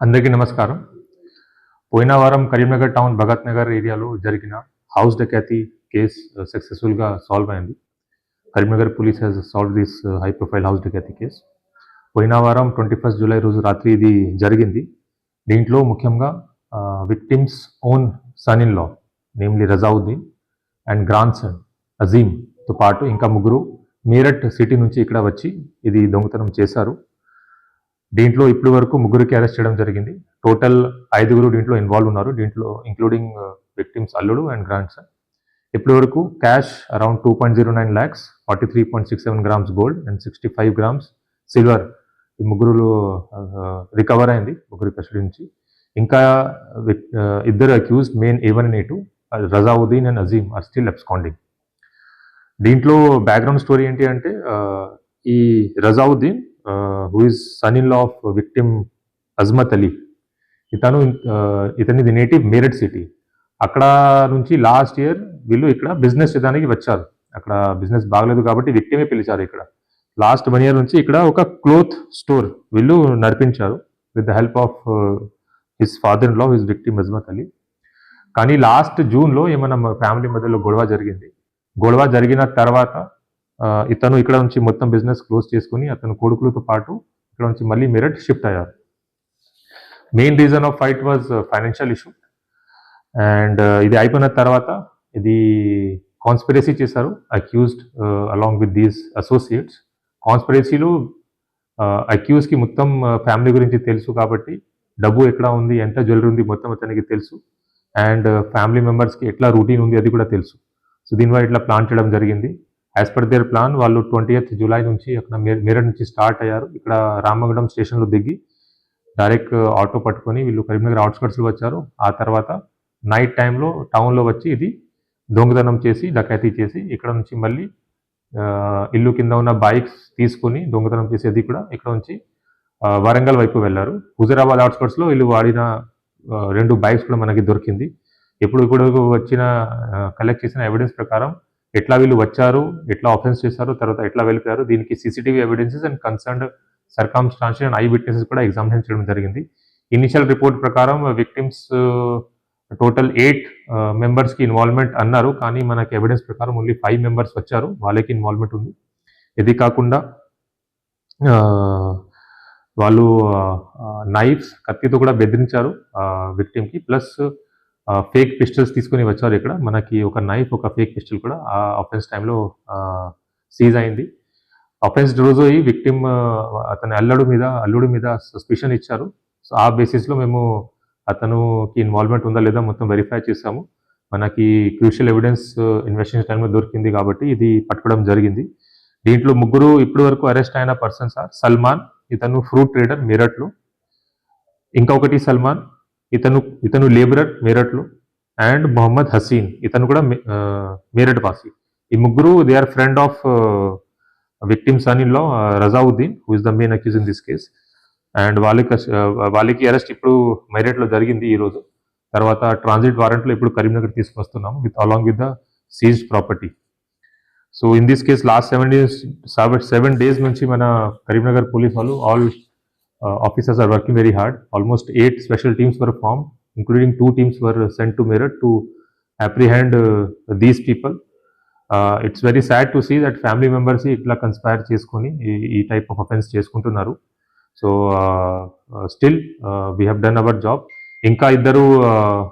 అందరికీ నమస్కారం. పోయిన వారం కరీంనగర్ టౌన్ భగత్ నగర్ ఏరియాలో జరిగిన హౌస్ డకాతి కేస్ సక్సెస్ఫుల్గా సాల్వ్ అయింది. Karimnagar police has solve this high profile house dacoity case. పోయిన వారం 21 జూలై రోజు రాత్రి ఇది జరిగింది. దీంట్లో ముఖ్యంగా victims own son in law namely Razauddin and grandson అజీమ్తో పాటు ఇంకా ముగ్గురు మీరట్ సిటీ నుంచి ఇక్కడ వచ్చి ఇది దొంగతనం చేశారు. దీంట్లో ఇప్పటి వరకు ముగ్గురికి అరెస్ట్ చేయడం జరిగింది. టోటల్ 5గురు దీంట్లో ఇన్వాల్వ్ ఉన్నారు. దీంట్లో ఇంక్లూడింగ్ విక్టిమ్స్ అల్లుడు అండ్ గ్రాండ్ సన్. ఇప్పటి వరకు cash around 2.09 lakhs, 43.67 grams gold and 65 grams silver ఈ ముగ్గురు రికవర్ అయింది ముగ్గురు కస్టడీ నుంచి. ఇంకా ఇద్దరు accused main A1 and A2 Razauddin and Azeem are still absconding. దీంట్లో బ్యాక్గ్రౌండ్ స్టోరీ ఏంటి అంటే ఈ Razauddin who is son-in-law of victim Azmat Ali, ఇతనిది నేటివ్ మేరట్ సిటీ. అక్కడ నుంచి లాస్ట్ ఇయర్ వీళ్ళు ఇక్కడ బిజినెస్ చేయడానికి వచ్చారు. అక్కడ బిజినెస్ బాగలేదు కాబట్టి విక్టిమే పిలిచారు. ఇక్కడ లాస్ట్ 1 year నుంచి ఇక్కడ ఒక క్లోత్ స్టోర్ వీళ్ళు నడిపించారు with the help of his father in law his victim Azmat Ali. కానీ లాస్ట్ జూన్లో ఏమైనా ఫ్యామిలీ మధ్యలో గొడవ జరిగింది. గొడవ జరిగిన తర్వాత ఇతను ఇక్కడ నుంచి మొత్తం బిజినెస్ క్లోజ్ చేసుకుని అతను కొడుకులతో పాటు ఇక్కడ నుంచి మళ్ళీ మీరట్ షిఫ్ట్ అయ్యారు. Main reason of fight was financial issue. And ఇది అయిపోయిన తర్వాత ఇది కాన్స్పిరసీ చేశారు accused along with these associates. కాన్స్పిరసీలో అక్యూజ్కి మొత్తం ఫ్యామిలీ గురించి తెలుసు కాబట్టి డబ్బు ఎక్కడ ఉంది, ఎంత జ్యువెలరీ ఉంది మొత్తం అతనికి తెలుసు. అండ్ ఫ్యామిలీ మెంబర్స్కి ఎట్లా రూటీన్ ఉంది అది కూడా తెలుసు. సో దీనివల్ల ఇట్లా ప్లాన్ చేయడం జరిగింది. యాజ్ పర్ దేర్ ప్లాన్ వాళ్ళు 20th జూలై నుంచి అక్కడ మీరట్ నుంచి స్టార్ట్ అయ్యారు. ఇక్కడ రామగుండం స్టేషన్లో దిగి డైరెక్ట్ ఆటో పట్టుకొని వీళ్ళు కరీంనగర్ అవుట్స్కట్స్లో వచ్చారు. ఆ తర్వాత నైట్ టైంలో టౌన్లో వచ్చి ఇది దొంగతనం చేసి డకాతీ చేసి ఇక్కడ నుంచి మళ్ళీ ఇల్లు కింద ఉన్న బైక్స్ తీసుకొని దొంగతనం చేసి అది కూడా ఇక్కడ నుంచి వరంగల్ వైపు వెళ్ళారు. హుజరాబాద్ అవుట్స్కట్స్లో వీళ్ళు వాడిన 2 బైక్స్ కూడా మనకి దొరికింది. ఇప్పుడు వచ్చిన కలెక్ట్ చేసిన ఎవిడెన్స్ ప్రకారం ఎట్లా వీళ్ళు వచ్చారు, ఎట్లా ఆఫెన్స్ చేశారు, తర్వాత ఎట్లా వెళ్ళిపోయారు, దీనికి CCTV evidences and concerned circumstantial and I witnesses కూడా ఎగ్జామినేషన్ చేయడం జరిగింది. ఇనిషియల్ రిపోర్ట్ ప్రకారం విక్టిమ్స్ టోటల్ 8 మెంబర్స్కి ఇన్వాల్వ్మెంట్ అన్నారు. కానీ మనకి ఎవిడెన్స్ ప్రకారం ఓన్లీ 5 members వచ్చారు, వాళ్ళకి ఇన్వాల్వ్మెంట్ ఉంది. ఇది కాకుండా వాళ్ళు నైఫ్స్ కత్తితో కూడా బెదిరించారు విక్టిమ్కి. ప్లస్ ఫేక్ పిస్టల్స్ తీసుకుని వచ్చారు. ఇక్కడ మనకి ఒక నైఫ్ ఒక ఫేక్ పిస్టల్ కూడా ఆ అఫెన్స్ టైంలో సీజ్ అయింది. అఫెన్స్ రోజు ఈ విక్టిమ్ అతని అల్లుడి మీద సస్పిషన్ ఇచ్చారు. సో ఆ బేసిస్లో మేము అతనుకి ఇన్వాల్వ్మెంట్ ఉందా లేదా మొత్తం వెరిఫై చేసాము. మనకి క్రూషియల్ ఎవిడెన్స్ ఇన్వెస్టిగేషన్ టైంలో దొరికింది కాబట్టి ఇది పట్టుకోవడం జరిగింది. దీంట్లో ముగ్గురు ఇప్పటి వరకు అరెస్ట్ అయిన పర్సన్స్ ఆర్ సల్మాన్, ఇతను ఫ్రూట్ ట్రేడర్ మీరట్లో. ఇంకొకటి సల్మాన్, ఇతను లేబరర్ మీరట్లో. అండ్ మొహమ్మద్ హసీన్, ఇతను కూడా మీరట్ వాసి. ఈ ముగ్గురు they are friend of victim son in law Razauddin who is the main accuse in this case. And వాళ్ళకి అరెస్ట్ ఇప్పుడు మీరట్లో జరిగింది ఈరోజు. తర్వాత ట్రాన్సిట్ వారెంట్లో ఇప్పుడు కరీంనగర్ తీసుకొస్తున్నాము along with the seized property. So in this case last 7 days నుంచి మన కరీంనగర్ పోలీస్ వాళ్ళు all officers are working very hard. Almost 8 special teams were formed, including 2 teams were sent to Meerut to apprehend these people. It's very sad to see that family members itla conspire cheskoni ee type of offense cheskuntunnaru. So still we have done our job. Inka iddaru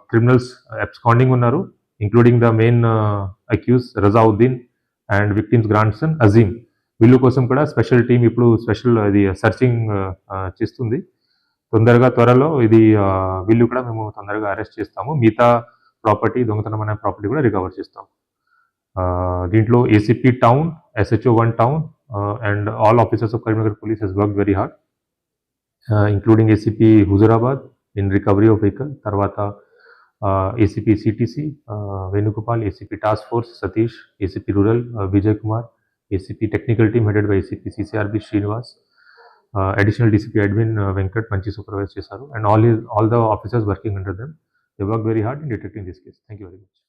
criminals absconding unnaru, including the main accused Razauddin and victim's grandson Azim. వీళ్ళ కోసం కూడా special team ఇప్పుడు ఇది searching చేస్తుంది. త్వరలో ఇది వీళ్ళు కూడా మేము తొందరగా అరెస్ట్ చేస్తాము. మిగతా ప్రాపర్టీ దొంగతనం అనే ప్రాపర్టీ కూడా రికవర్ చేస్తాము. దీంట్లో ACP town, SHO 1 town and all officers of Karimnagar police has work very hard, including ACP Huzurabad in recovery of vehicle. తర్వాత ACP CTC Venugopal, ACP task force Satish, ACP rural Vijay Kumar, ACP technical team headed by ACP CCRB Srinivas, additional DCP admin Venkat Manchi supervise chesaru, and all the officers working under them, they worked very hard in detecting this case. Thank you very much.